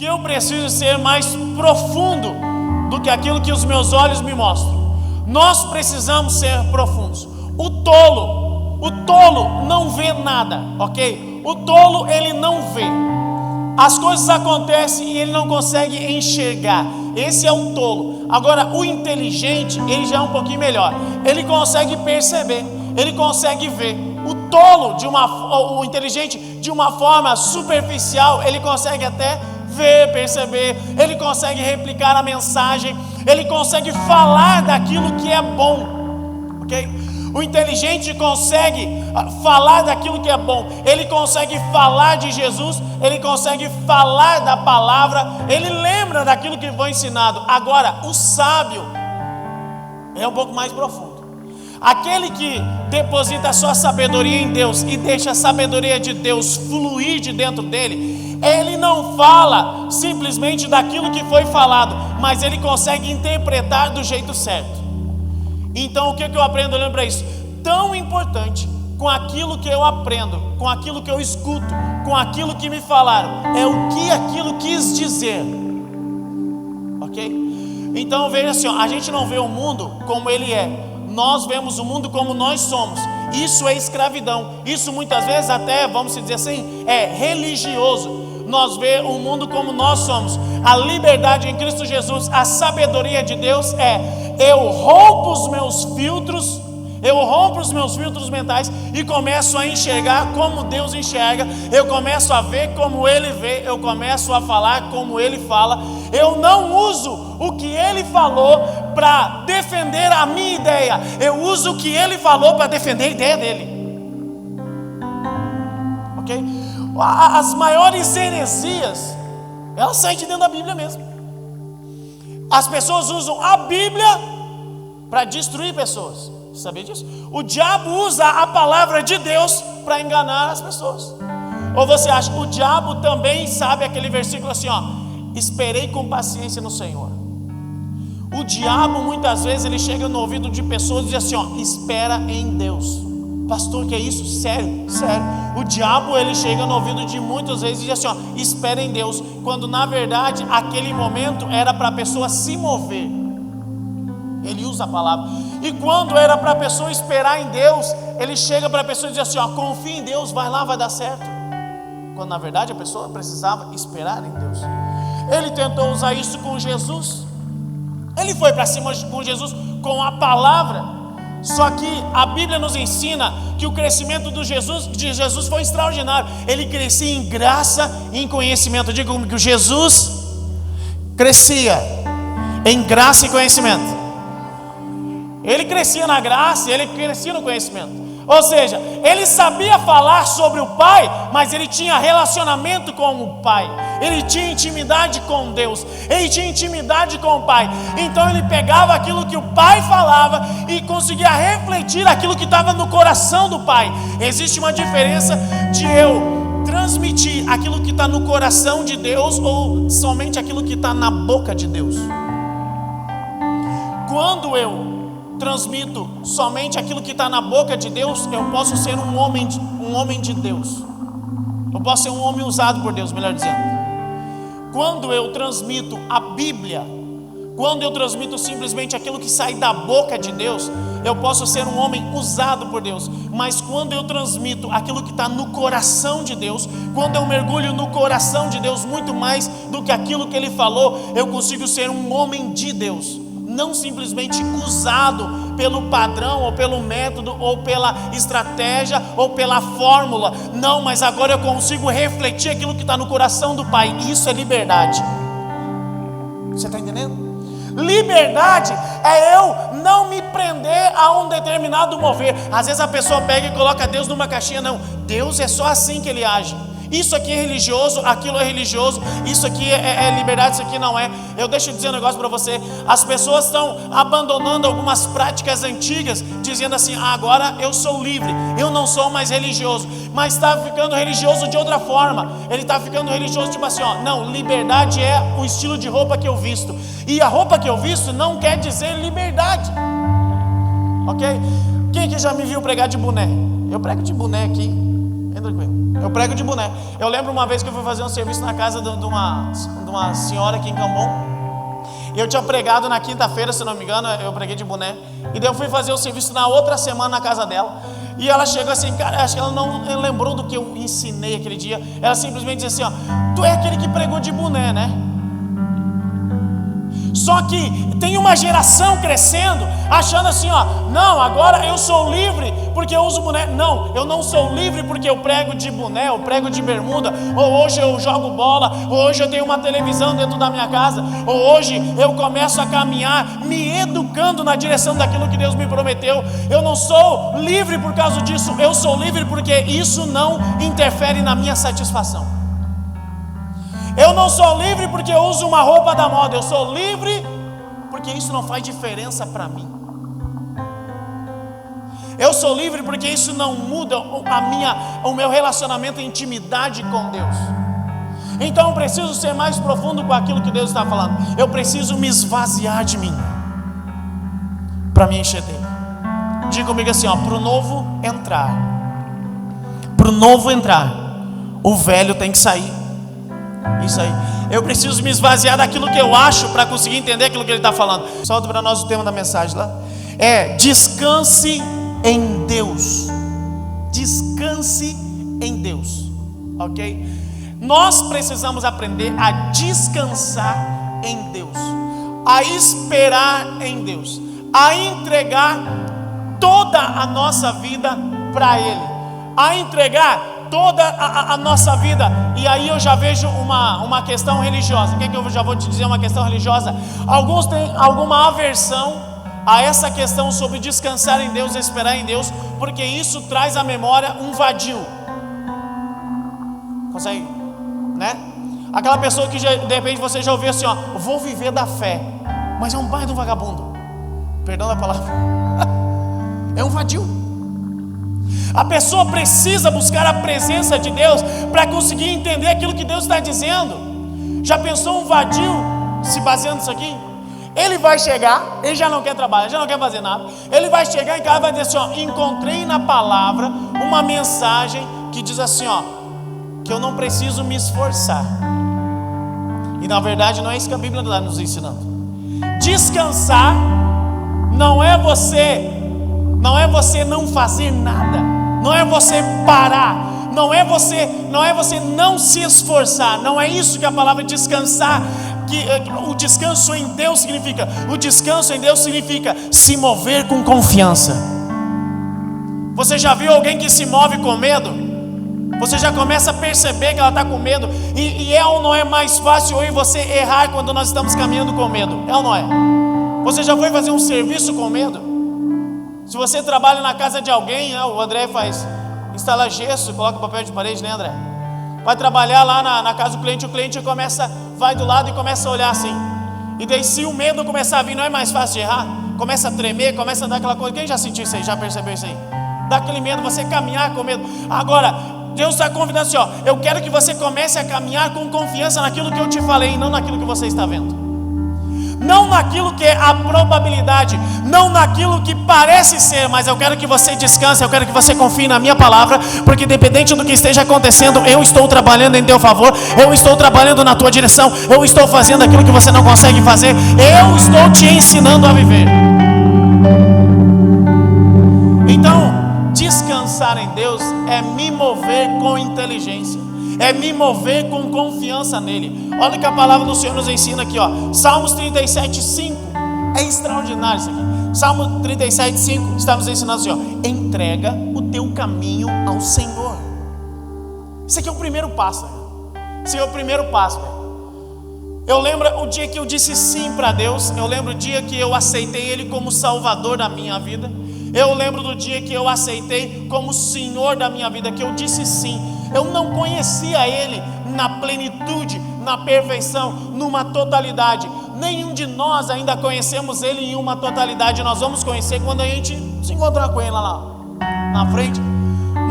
que eu preciso ser mais profundo do que aquilo que os meus olhos me mostram. Nós precisamos ser profundos. O tolo não vê nada, ok? O tolo, ele não vê. As coisas acontecem e ele não consegue enxergar. Esse é o tolo. Agora, o inteligente, ele já é um pouquinho melhor. Ele consegue perceber, ele consegue ver. O tolo, o inteligente, de uma forma superficial, ele consegue até ver, perceber, ele consegue replicar a mensagem, ele consegue falar daquilo que é bom, ok? O inteligente consegue falar daquilo que é bom, ele consegue falar de Jesus, ele consegue falar da palavra, ele lembra daquilo que foi ensinado. Agora, o sábio é um pouco mais profundo. Aquele que deposita a sua sabedoria em Deus e deixa a sabedoria de Deus fluir de dentro dele, ele não fala simplesmente daquilo que foi falado, mas ele consegue interpretar do jeito certo. Então o que eu aprendo olhando para isso? Tão importante com aquilo que eu aprendo, com aquilo que eu escuto, com aquilo que me falaram, é o que aquilo quis dizer, ok? Então veja assim, a gente não vê o mundo como ele é, nós vemos o mundo como nós somos. Isso é escravidão, isso muitas vezes até, vamos dizer assim, é religioso. Nós vemos o mundo como nós somos. A liberdade em Cristo Jesus, a sabedoria de Deus é: eu rompo os meus filtros, eu rompo os meus filtros mentais e começo a enxergar como Deus enxerga. Eu começo a ver como Ele vê, eu começo a falar como Ele fala. Eu não uso o que Ele falou para defender a minha ideia, eu uso o que Ele falou para defender a ideia dele, ok? As maiores heresias, elas saem de dentro da Bíblia mesmo. As pessoas usam a Bíblia para destruir pessoas. Você sabia disso? O diabo usa a palavra de Deus para enganar as pessoas. Ou você acha que o diabo também sabe aquele versículo assim, ó: esperei com paciência no Senhor. O diabo muitas vezes ele chega no ouvido de pessoas e diz assim, ó: espera em Deus. Pastor, que é isso? Sério, sério. O diabo ele chega no ouvido de muitas vezes e diz assim, ó: espera em Deus. Quando na verdade aquele momento era para a pessoa se mover. Ele usa a palavra. E quando era para a pessoa esperar em Deus, ele chega para a pessoa e diz assim, ó: confia em Deus, vai lá, vai dar certo. Quando na verdade a pessoa precisava esperar em Deus. Ele tentou usar isso com Jesus. Ele foi para cima com Jesus com a palavra. Só que a Bíblia nos ensina que o crescimento de Jesus foi extraordinário. Ele crescia em graça e em conhecimento. Diga comigo, Jesus crescia em graça e conhecimento. Ele crescia na graça, ele crescia no conhecimento. Ou seja, ele sabia falar sobre o Pai, mas ele tinha relacionamento com o Pai. Ele tinha intimidade com Deus, ele tinha intimidade com o Pai. Então ele pegava aquilo que o Pai falava e conseguia refletir aquilo que estava no coração do Pai. Existe uma diferença de eu transmitir aquilo que está no coração de Deus ou somente aquilo que está na boca de Deus. Quando eu transmito somente aquilo que está na boca de Deus, eu posso ser um homem de Deus. Eu posso ser um homem usado por Deus, melhor dizendo. Quando eu transmito a Bíblia, quando eu transmito simplesmente aquilo que sai da boca de Deus, eu posso ser um homem usado por Deus. Mas quando eu transmito aquilo que está no coração de Deus, quando eu mergulho no coração de Deus muito mais do que aquilo que Ele falou, eu consigo ser um homem de Deus. Não simplesmente usado pelo padrão, ou pelo método, ou pela estratégia, ou pela fórmula. Não, mas agora eu consigo refletir aquilo que está no coração do Pai. Isso é liberdade. Você está entendendo? Liberdade é eu não me prender a um determinado mover. Às vezes a pessoa pega e coloca Deus numa caixinha. Não, Deus é só assim que Ele age. Isso aqui é religioso, aquilo é religioso, isso aqui é liberdade, isso aqui não é. Eu deixo eu dizer um negócio para você. As pessoas estão abandonando algumas práticas antigas, dizendo assim, agora eu sou livre, eu não sou mais religioso. Mas está ficando religioso de outra forma. Ele está ficando religioso tipo assim, não, liberdade é o estilo de roupa que eu visto. E a roupa que eu visto não quer dizer liberdade. Ok? Quem aqui já me viu pregar de boné? Eu prego de boné aqui. Bem tranquilo. Eu prego de boné. Eu lembro uma vez que eu fui fazer um serviço na casa de uma senhora aqui em Cambon. E eu tinha pregado na quinta-feira, se não me engano, eu preguei de boné. E daí eu fui fazer o serviço na outra semana na casa dela. E ela chegou assim, cara, acho que ela não lembrou do que eu ensinei aquele dia. Ela simplesmente disse assim, ó, tu é aquele que pregou de boné, né? Só que tem uma geração crescendo, achando assim, ó, não, agora eu sou livre porque eu uso boné. Não, eu não sou livre porque eu prego de boné, eu prego de bermuda, ou hoje eu jogo bola, ou hoje eu tenho uma televisão dentro da minha casa, ou hoje eu começo a caminhar, me educando na direção daquilo que Deus me prometeu. Eu não sou livre por causa disso, eu sou livre porque isso não interfere na minha satisfação. Eu não sou livre porque eu uso uma roupa da moda. Eu sou livre porque isso não faz diferença para mim. Eu sou livre porque isso não muda o meu relacionamento e intimidade com Deus. Então eu preciso ser mais profundo com aquilo que Deus está falando. Eu preciso me esvaziar de mim para me encher dele. Diga comigo assim, ó, para o novo entrar, o velho tem que sair. Isso aí. Eu preciso me esvaziar daquilo que eu acho para conseguir entender aquilo que ele está falando. Solta para nós o tema da mensagem lá. Descanse em Deus. Descanse em Deus. Ok? Nós precisamos aprender a descansar em Deus, a esperar em Deus, a entregar toda a nossa vida para Ele, a entregar toda a nossa vida. E aí eu já vejo uma questão religiosa. O que eu já vou te dizer? Uma questão religiosa. Alguns têm alguma aversão a essa questão sobre descansar em Deus, esperar em Deus, porque isso traz à memória um vadio. Consegue, né? Aquela pessoa que de repente você já ouviu assim, ó, vou viver da fé, mas é um baita de um vagabundo, perdão da palavra. É um vadio. A pessoa precisa buscar a presença de Deus para conseguir entender aquilo que Deus está dizendo. Já pensou um vadio se baseando nisso aqui? Ele vai chegar, ele já não quer trabalhar, já não quer fazer nada. Ele vai chegar em casa e vai dizer assim, ó, encontrei na palavra uma mensagem que diz assim, ó, que eu não preciso me esforçar. E na verdade não é isso que a Bíblia está nos ensinando. Descansar não é você não fazer nada, não é você parar, não é você não se esforçar. Não é isso que a palavra descansar, que o descanso em Deus significa. O descanso em Deus significa se mover com confiança. Você já viu alguém que se move com medo? Você já começa a perceber que ela está com medo. E é ou não é mais fácil eu e você errar quando nós estamos caminhando com medo? É ou não é? Você já foi fazer um serviço com medo? Se você trabalha na casa de alguém, o André faz, instala gesso, coloca papel de parede, né, André? Vai trabalhar lá na casa do cliente, o cliente vai do lado e começa a olhar assim. E daí se o medo começar a vir, não é mais fácil de errar? Começa a tremer, começa a dar aquela coisa. Quem já sentiu isso aí? Já percebeu isso aí? Dá aquele medo, você caminhar com medo. Agora, Deus está convidando assim, ó, eu quero que você comece a caminhar com confiança naquilo que eu te falei, não naquilo que você está vendo. Não naquilo que é a probabilidade, não naquilo que parece ser, mas eu quero que você descanse, eu quero que você confie na minha palavra, porque independente do que esteja acontecendo, eu estou trabalhando em teu favor, eu estou trabalhando na tua direção, eu estou fazendo aquilo que você não consegue fazer, eu estou te ensinando a viver. Então, descansar em Deus é me mover com inteligência, é me mover com confiança nele. Olha o que a palavra do Senhor nos ensina aqui, ó. Salmos 37:5. É extraordinário isso aqui. Salmo 37:5 está nos ensinando assim, ó, entrega o teu caminho ao Senhor. Isso aqui é o primeiro passo, né? Esse é o primeiro passo, né? Eu lembro o dia que eu disse sim para Deus. Eu lembro o dia que eu aceitei Ele como Salvador da minha vida. Eu lembro do dia que eu aceitei como Senhor da minha vida, que eu disse sim. Eu não conhecia Ele na plenitude, na perfeição, numa totalidade. Nenhum de nós ainda conhecemos Ele em uma totalidade. Nós vamos conhecer quando a gente se encontrar com Ele lá na frente.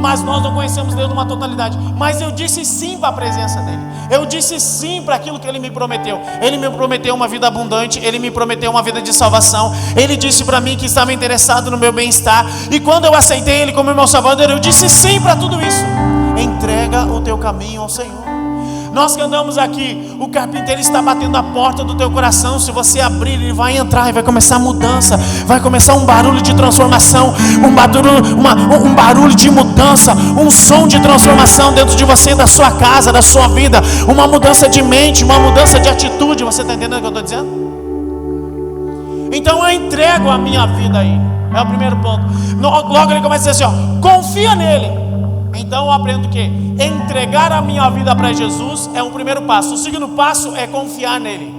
Mas nós não conhecemos Deus numa totalidade. Mas eu disse sim para a presença dEle. Eu disse sim para aquilo que Ele me prometeu. Ele me prometeu uma vida abundante. Ele me prometeu uma vida de salvação. Ele disse para mim que estava interessado no meu bem-estar. E quando eu aceitei Ele como meu Salvador, eu disse sim para tudo isso. entrega o teu caminho ao Senhor. Nós que andamos aqui, o carpinteiro está batendo a porta do teu coração. Se você abrir, ele vai entrar e vai começar a mudança. Vai começar um barulho de transformação, um barulho de mudança, um som de transformação dentro de você, da sua casa, da sua vida. Uma mudança de mente, uma mudança de atitude. Você está entendendo o que eu estou dizendo? Então eu entrego a minha vida a Ele. É o primeiro ponto. Logo ele começa a dizer assim, ó, confia nele. Então eu aprendo o quê? Entregar a minha vida para Jesus é o primeiro passo. O segundo passo é confiar nele.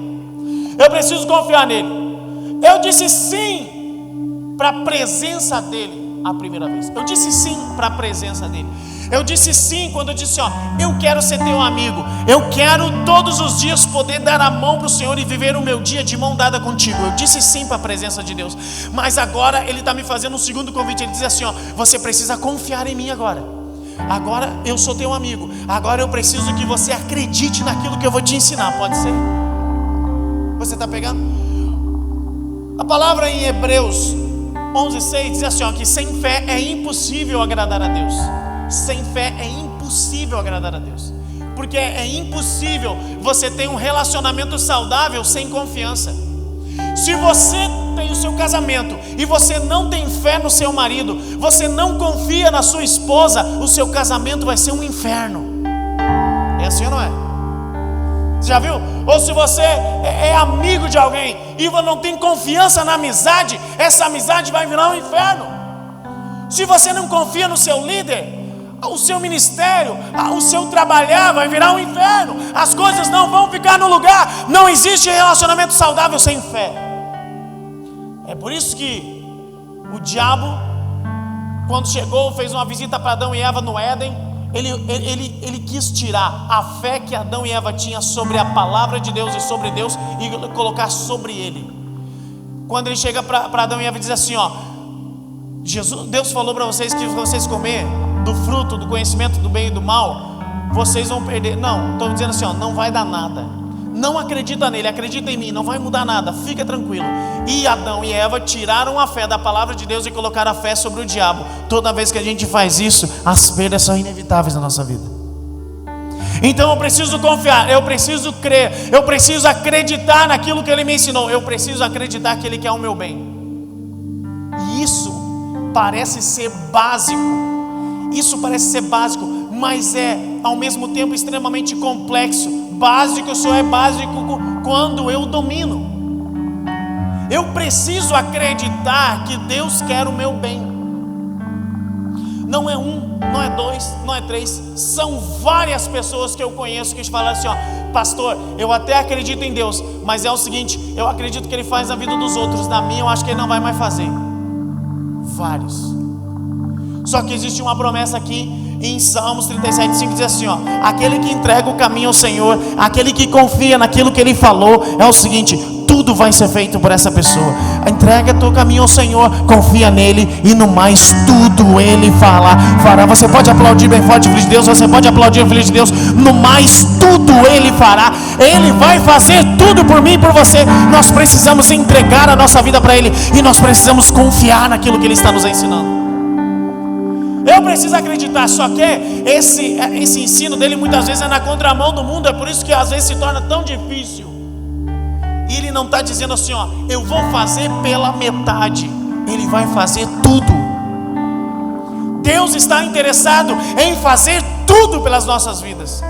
Eu preciso confiar nele. Eu disse sim para a presença dele a primeira vez. Eu disse sim para a presença dele. Eu disse sim quando eu disse, ó, eu quero ser teu amigo. Eu quero todos os dias poder dar a mão para o Senhor e viver o meu dia de mão dada contigo. Eu disse sim para a presença de Deus. Mas agora ele está me fazendo um segundo convite. Ele diz assim, ó, você precisa confiar em mim agora. Agora eu sou teu amigo. Agora eu preciso que você acredite naquilo que eu vou te ensinar. Pode ser? Você está pegando? A palavra em Hebreus 11:6 diz assim, ó, que sem fé é impossível agradar a Deus. Sem fé é impossível agradar a Deus. Porque é impossível você ter um relacionamento saudável sem confiança. Se você tem o seu casamento e você não tem fé no seu marido, você não confia na sua esposa, o seu casamento vai ser um inferno. É assim ou não é? Você já viu? Ou se você é amigo de alguém e você não tem confiança na amizade, essa amizade vai virar um inferno. Se você não confia no seu líder, o seu ministério, o seu trabalhar vai virar um inferno. As coisas não vão ficar no lugar. Não existe relacionamento saudável sem fé. É por isso que o diabo, quando chegou, fez uma visita para Adão e Eva no Éden. Ele quis tirar a fé que Adão e Eva tinham sobre a palavra de Deus e sobre Deus e colocar sobre ele. Quando ele chega para Adão e Eva e diz assim, ó, Deus falou para vocês que vocês comer do fruto do conhecimento do bem e do mal, vocês vão perder. Não, estou dizendo assim, ó, não vai dar nada. Não acredita nele, acredita em mim, não vai mudar nada, fica tranquilo. E Adão e Eva tiraram a fé da palavra de Deus e colocaram a fé sobre o diabo. Toda vez que a gente faz isso, as perdas são inevitáveis na nossa vida. Então eu preciso confiar, eu preciso crer, eu preciso acreditar naquilo que ele me ensinou. Eu preciso acreditar que ele quer o meu bem. E isso parece ser básico. Isso parece ser básico, mas é ao mesmo tempo extremamente complexo. Básico só é básico quando eu domino. Eu preciso acreditar que Deus quer o meu bem. Não é um, não é dois, não é três. São várias pessoas que eu conheço que falam assim, ó, pastor, eu até acredito em Deus, mas é o seguinte, eu acredito que Ele faz na vida dos outros, na minha eu acho que Ele não vai mais fazer. Vários. Só que existe uma promessa aqui em Salmos 37:5, diz assim, ó, aquele que entrega o caminho ao Senhor, aquele que confia naquilo que Ele falou, é o seguinte, tudo vai ser feito por essa pessoa. Entrega teu caminho ao Senhor, confia nele e no mais tudo Ele fará. Você pode aplaudir bem forte, filho de Deus, você pode aplaudir, filho de Deus. No mais tudo Ele fará. Ele vai fazer tudo por mim e por você. Nós precisamos entregar a nossa vida para Ele e nós precisamos confiar naquilo que Ele está nos ensinando. Eu preciso acreditar, só que esse ensino dele muitas vezes é na contramão do mundo. É por isso que às vezes se torna tão difícil. E ele não está dizendo assim, ó, eu vou fazer pela metade. Ele vai fazer tudo. Deus está interessado em fazer tudo pelas nossas vidas.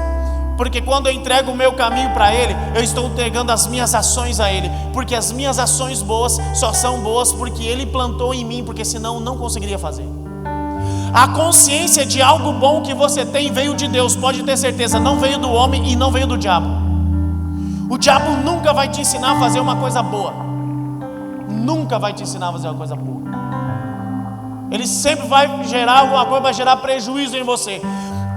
Porque quando eu entrego o meu caminho para Ele, eu estou entregando as minhas ações a Ele. Porque as minhas ações boas só são boas porque Ele plantou em mim, porque senão eu não conseguiria fazer. A consciência de algo bom que você tem veio de Deus, pode ter certeza, não veio do homem e não veio do diabo. O diabo nunca vai te ensinar a fazer uma coisa boa. Nunca vai te ensinar a fazer uma coisa boa. Ele sempre vai gerar alguma coisa, vai gerar prejuízo em você.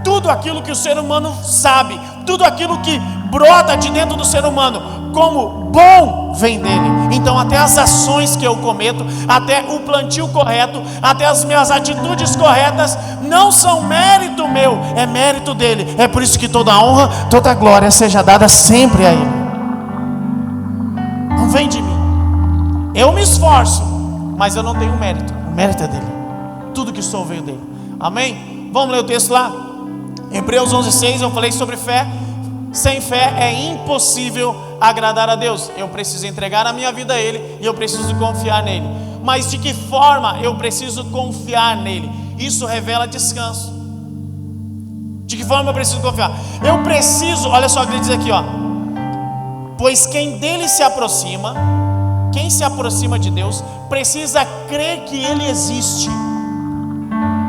Tudo aquilo que o ser humano sabe, tudo aquilo que brota de dentro do ser humano como bom vem dele. Então até as ações que eu cometo, até o plantio correto, até as minhas atitudes corretas não são mérito meu, é mérito dele. É por isso que toda honra, toda glória seja dada sempre a Ele. Não vem de mim. Eu me esforço, mas eu não tenho mérito. O mérito é dele. Tudo que sou veio dele. Amém? Vamos ler o texto lá. Em Hebreus 11:6 eu falei sobre fé. Sem fé é impossível agradar a Deus. Eu preciso entregar a minha vida a Ele e eu preciso confiar nele. Mas de que forma eu preciso confiar nele? Isso revela descanso. De que forma eu preciso confiar? Eu preciso, olha só o que ele diz aqui, ó. Pois quem dele se aproxima, quem se aproxima de Deus, precisa crer que Ele existe.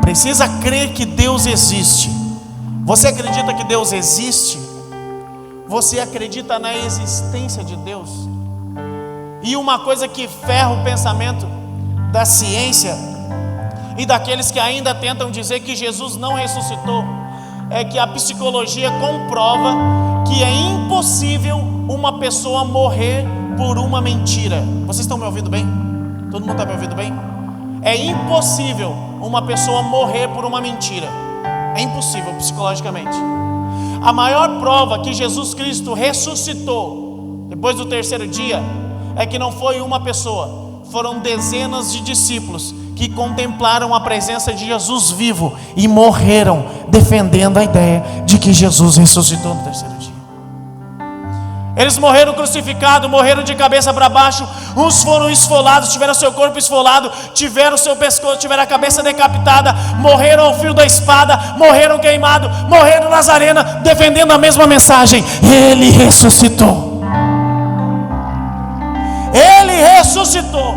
Precisa crer que Deus existe. Você acredita que Deus existe? Você acredita na existência de Deus? E uma coisa que ferra o pensamento da ciência e daqueles que ainda tentam dizer que Jesus não ressuscitou, é que a psicologia comprova que é impossível uma pessoa morrer por uma mentira. Vocês estão me ouvindo bem? Todo mundo está me ouvindo bem? É impossível uma pessoa morrer por uma mentira. É impossível psicologicamente. A maior prova que Jesus Cristo ressuscitou depois do terceiro dia é que não foi uma pessoa, foram dezenas de discípulos que contemplaram a presença de Jesus vivo e morreram defendendo a ideia de que Jesus ressuscitou no terceiro dia. Eles morreram crucificados, morreram de cabeça para baixo. Uns foram esfolados, tiveram seu corpo esfolado, tiveram seu pescoço, tiveram a cabeça decapitada, morreram ao fio da espada, morreram queimados, morreram nas arenas, defendendo a mesma mensagem: Ele ressuscitou. Ele ressuscitou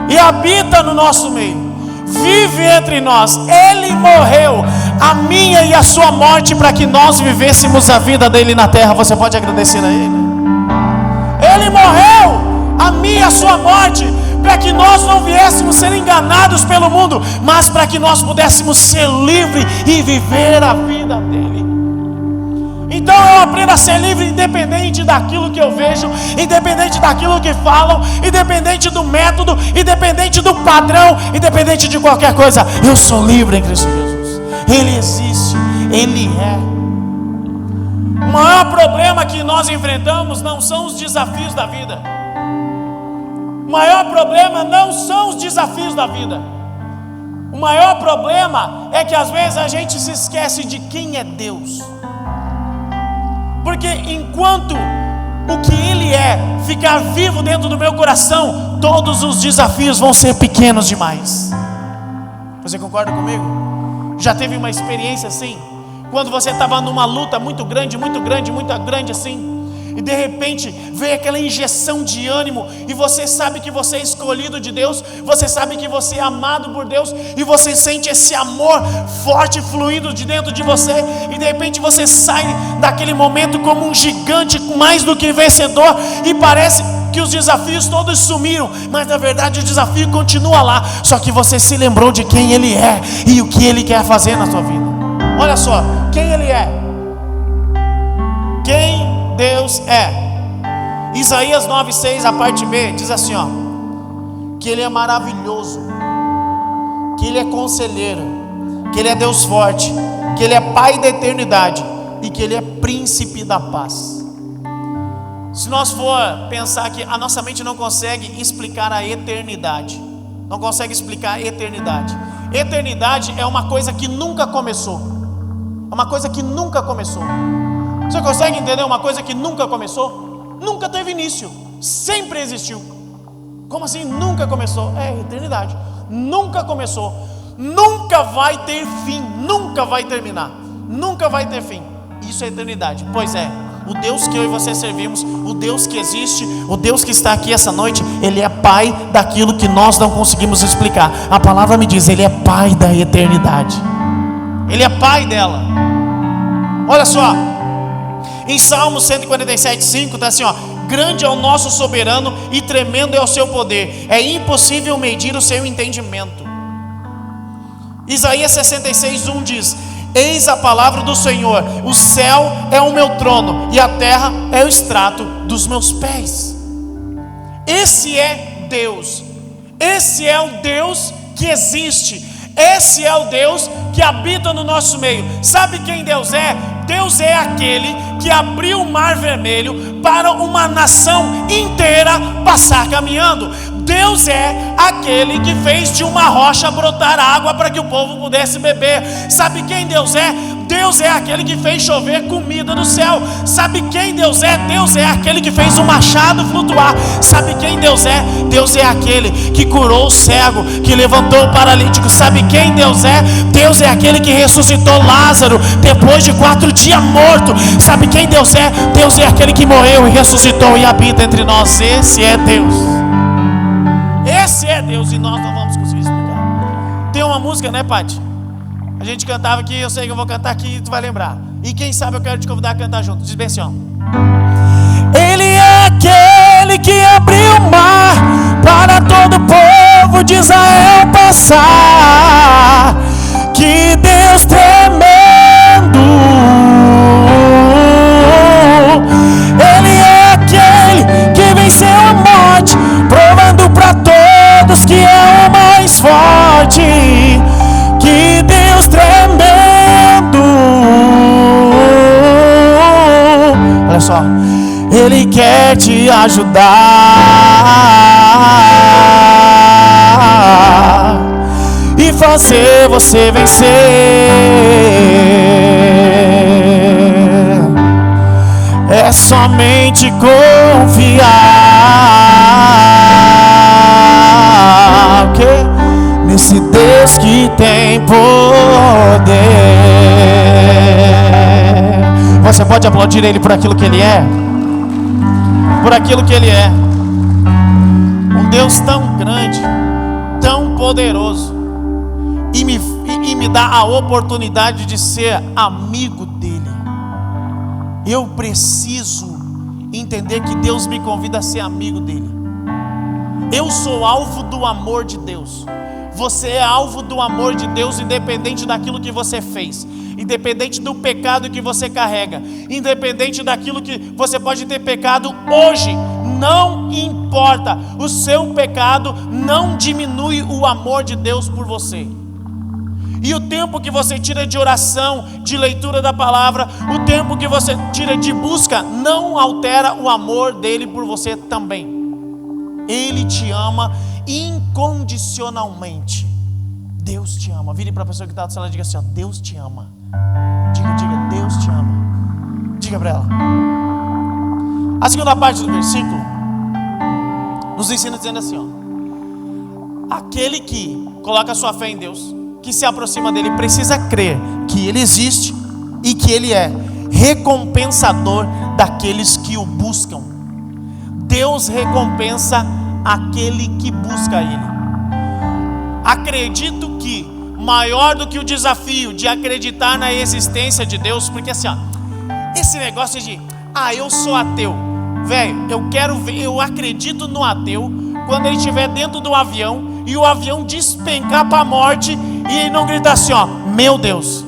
e habita no nosso meio, vive entre nós. Ele morreu a minha e a sua morte para que nós vivêssemos a vida dele na terra. Você pode agradecer a Ele? Ele morreu a minha e a sua morte para que nós não viéssemos ser enganados pelo mundo, mas para que nós pudéssemos ser livres e viver a vida dele. Então eu aprendo a ser livre independente daquilo que eu vejo, independente daquilo que falam, independente do método, independente do padrão, independente de qualquer coisa. Eu sou livre em Cristo Jesus. Ele existe, Ele é. O maior problema que nós enfrentamos não são os desafios da vida. O maior problema não são os desafios da vida. O maior problema é que às vezes a gente se esquece de quem é Deus. Porque enquanto o que Ele é ficar vivo dentro do meu coração, todos os desafios vão ser pequenos demais. Você concorda comigo? Já teve uma experiência assim? Quando você estava numa luta muito grande assim, e de repente veio aquela injeção de ânimo, e você sabe que você é escolhido de Deus, você sabe que você é amado por Deus, e você sente esse amor forte fluindo de dentro de você, e de repente você sai daquele momento como um gigante mais do que vencedor, e parece que os desafios todos sumiram, mas na verdade o desafio continua lá, só que você se lembrou de quem Ele é e o que Ele quer fazer na sua vida. Olha só, quem Ele é, quem Deus é. Isaías 9:6, a parte B, diz assim, ó: que Ele é maravilhoso, que Ele é conselheiro, que Ele é Deus forte, que Ele é Pai da eternidade e que Ele é príncipe da paz. Se nós for pensar que a nossa mente não consegue explicar a eternidade, não consegue explicar a eternidade. Eternidade é uma coisa que nunca começou, é uma coisa que nunca começou. Você consegue entender uma coisa que nunca começou? Nunca teve início, sempre existiu. Como assim nunca começou? É eternidade, nunca começou, nunca vai ter fim, nunca vai terminar, nunca vai ter fim. Isso é eternidade. Pois é, o Deus que eu e você servimos, o Deus que existe, o Deus que está aqui essa noite, Ele é Pai daquilo que nós não conseguimos explicar. A palavra me diz, Ele é Pai da eternidade, Ele é Pai dela. Olha só, em Salmo 147:5 está assim, ó: grande é o nosso soberano e tremendo é o seu poder, é impossível medir o seu entendimento. Isaías 66:1 diz: eis a palavra do Senhor, o céu é o meu trono e a terra é o estrato dos meus pés. Esse é Deus, esse é o Deus que existe, esse é o Deus que habita no nosso meio. Sabe quem Deus é? Deus é aquele que abriu o mar vermelho para uma nação inteira passar caminhando. Deus é aquele que fez de uma rocha brotar água para que o povo pudesse beber. Sabe quem Deus é? Deus é aquele que fez chover comida do céu. Sabe quem Deus é? Deus é aquele que fez o machado flutuar. Sabe quem Deus é? Deus é aquele que curou o cego, que levantou o paralítico. Sabe quem Deus é? Deus é aquele que ressuscitou Lázaro depois de 4 dias morto. Sabe quem Deus é? Deus é aquele que morreu e ressuscitou e habita entre nós. Esse é Deus. Esse é Deus, e nós não vamos conseguir explicar. Tem uma música, né, Paty? A gente cantava aqui, eu sei que eu vou cantar aqui e tu vai lembrar. E quem sabe eu quero te convidar a cantar junto. Diz bem assim, ó. Ele é aquele que abriu o mar para todo o povo de Israel passar. Que Deus tremendo. Ele é aquele que venceu a morte, provando para todos que é o mais forte. Que Deus tremendo. Olha só, Ele quer te ajudar e fazer você vencer. É somente confiar, okay? Nesse Deus que tem poder. Você pode aplaudir Ele por aquilo que Ele é? Por aquilo que Ele é. Um Deus tão grande, tão poderoso, e me dá a oportunidade de ser amigo dEle. Eu preciso entender que Deus me convida a ser amigo dEle. Eu sou alvo do amor de Deus. Você é alvo do amor de Deus, independente daquilo que você fez, independente do pecado que você carrega, independente daquilo que você pode ter pecado hoje. Não importa, o seu pecado não diminui o amor de Deus por você. E o tempo que você tira de oração, de leitura da palavra, o tempo que você tira de busca, não altera o amor dele por você também. Ele te ama incondicionalmente. Deus te ama. Vire para a pessoa que está do céu e diga assim, ó, Deus te ama. Diga, Deus te ama. Diga para ela. A segunda parte do versículo nos ensina dizendo assim, ó: aquele que coloca sua fé em Deus, que se aproxima dele, precisa crer que ele existe e que ele é recompensador daqueles que o buscam. Deus recompensa aquele que busca Ele. Acredito que maior do que o desafio de acreditar na existência de Deus, porque assim, ó, esse negócio de eu sou ateu, velho, eu acredito no ateu quando ele estiver dentro do avião e o avião despencar para a morte e ele não gritar assim, ó, meu Deus.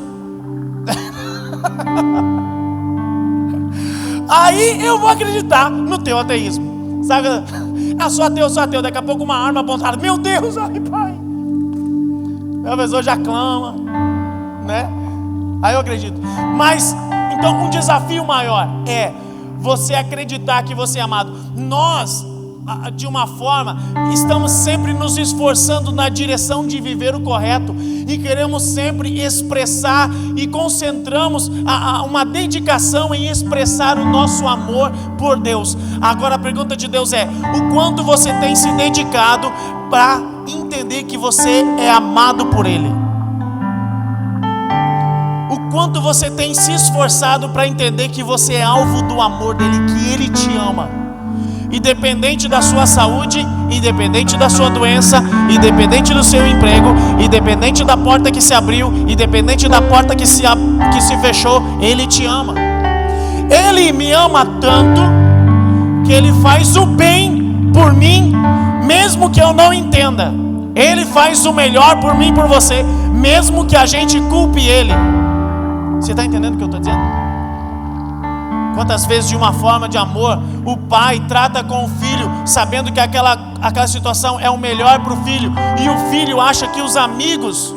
Aí eu vou acreditar no teu ateísmo. Sabe? Sou ateu. Daqui a pouco uma arma apontada. Meu Deus, ai pai. A pessoa já clama, né? Aí eu acredito. Mas, então, um desafio maior é você acreditar que você é amado. Nós, de uma forma, estamos sempre nos esforçando na direção de viver o correto e queremos sempre expressar e concentramos uma dedicação em expressar o nosso amor por Deus. Agora a pergunta de Deus é: o quanto você tem se dedicado para entender que você é amado por Ele? O quanto você tem se esforçado para entender que você é alvo do amor dEle, que Ele te ama? Independente da sua saúde, independente da sua doença, independente do seu emprego, independente da porta que se abriu, independente da porta que se fechou, Ele te ama. Ele me ama tanto que Ele faz o bem por mim, mesmo que eu não entenda. Ele faz o melhor por mim e por você, mesmo que a gente culpe Ele. Você está entendendo o que eu estou dizendo? Quantas vezes, de uma forma de amor, o pai trata com o filho, sabendo que aquela situação é o melhor para o filho, e o filho acha que os amigos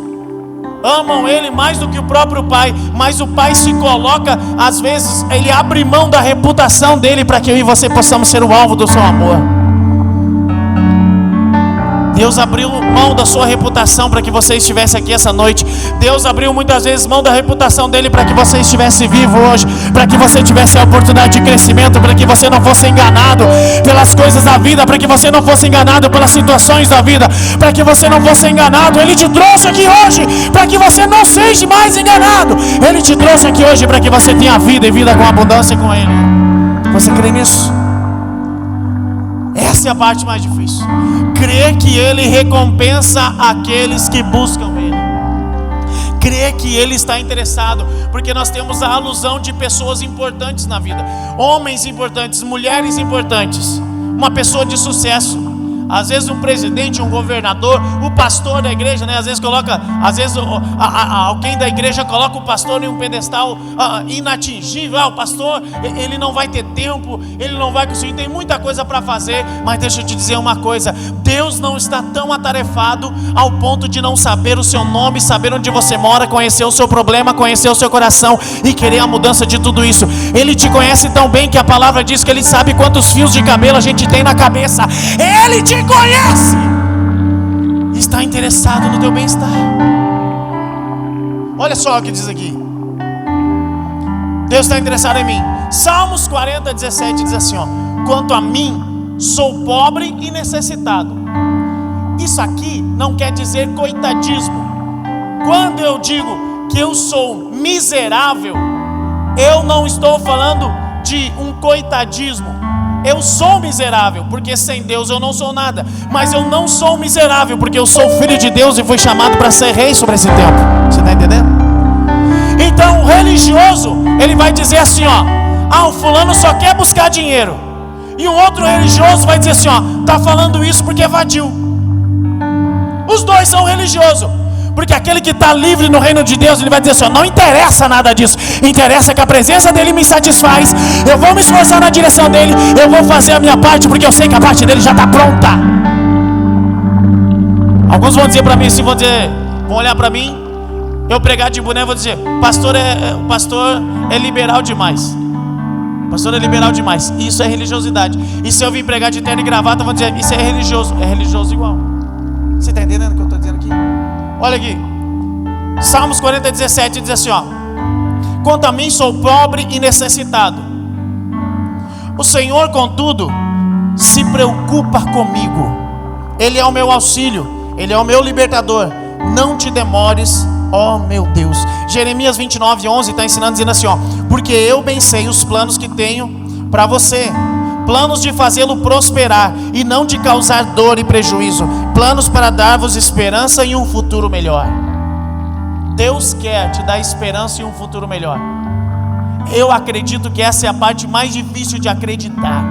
amam ele mais do que o próprio pai, mas o pai se coloca, às vezes, ele abre mão da reputação dele para que eu e você possamos ser o alvo do seu amor. Deus abriu mão da sua reputação para que você estivesse aqui essa noite. Deus abriu muitas vezes mão da reputação dele para que você estivesse vivo hoje, para que você tivesse a oportunidade de crescimento, para que você não fosse enganado pelas coisas da vida, para que você não fosse enganado pelas situações da vida, para que você não fosse enganado. Ele te trouxe aqui hoje para que você não seja mais enganado. Ele te trouxe aqui hoje para que você tenha vida e vida com abundância com ele. Você crê nisso? Essa é a parte mais difícil. Crer que ele recompensa aqueles que buscam ele. Crer que ele está interessado, porque nós temos a alusão de pessoas importantes na vida, homens importantes, mulheres importantes, uma pessoa de sucesso. Às vezes um presidente, um governador, o pastor da igreja, né? Às vezes alguém da igreja coloca o pastor em um pedestal inatingível. O pastor, ele não vai ter tempo, ele não vai conseguir, tem muita coisa para fazer. Mas deixa eu te dizer uma coisa: Deus não está tão atarefado ao ponto de não saber o seu nome, saber onde você mora, conhecer o seu problema, conhecer o seu coração e querer a mudança de tudo isso. Ele te conhece tão bem que a palavra diz que ele sabe quantos fios de cabelo a gente tem na cabeça. Ele te conhece, está interessado no teu bem-estar. Olha só o que diz aqui: Deus está interessado em mim. Salmos 40, 17 diz assim, quanto a mim, sou pobre e necessitado. Isso aqui não quer dizer coitadismo. Quando eu digo que eu sou miserável, eu não estou falando de um coitadismo. Eu sou miserável, porque sem Deus eu não sou nada. Mas eu não sou miserável, porque eu sou filho de Deus e fui chamado para ser rei sobre esse tempo. Você está entendendo? Então o religioso, ele vai dizer assim, o fulano só quer buscar dinheiro. E um outro religioso vai dizer assim, está falando isso porque evadiu. Os dois são religiosos. Porque aquele que está livre no reino de Deus, ele vai dizer assim, não interessa nada disso. Interessa que a presença dele me satisfaz. Eu vou me esforçar na direção dele. Eu vou fazer a minha parte, porque eu sei que a parte dele já está pronta. Alguns vão dizer para mim, vão olhar para mim, eu pregar de boné, vou dizer, o pastor é liberal demais. O pastor é liberal demais. Isso é religiosidade. E se eu vim pregar de terno e gravata, eu vou dizer, isso é religioso. É religioso igual. Você está entendendo o que eu estou dizendo aqui? Olha aqui, Salmos 40, 17 diz assim, quanto a mim, sou pobre e necessitado. O Senhor, contudo, se preocupa comigo. Ele é o meu auxílio, Ele é o meu libertador. Não te demores, ó meu Deus. Jeremias 29, 11 está ensinando, dizendo assim, porque eu bem sei os planos que tenho para você, planos de fazê-lo prosperar e não de causar dor e prejuízo, planos para dar-vos esperança e um futuro melhor. Deus quer te dar esperança e um futuro melhor. Eu acredito que essa é a parte mais difícil de acreditar,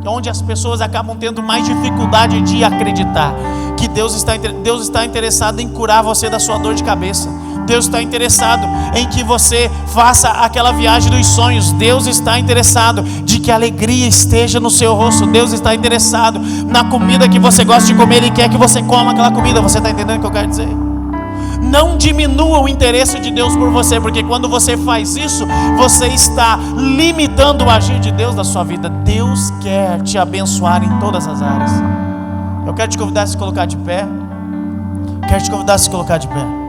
onde as pessoas acabam tendo mais dificuldade de acreditar que Deus está interessado em curar você da sua dor de cabeça. Deus está interessado em que você faça aquela viagem dos sonhos. Deus está interessado de que a alegria esteja no seu rosto. Deus está interessado na comida que você gosta de comer. Ele quer que você coma aquela comida. Você está entendendo o que eu quero dizer? Não diminua o interesse de Deus por você, porque quando você faz isso, você está limitando o agir de Deus na sua vida. Deus quer te abençoar em todas as áreas. Eu quero te convidar a se colocar de pé. Quero te convidar a se colocar de pé.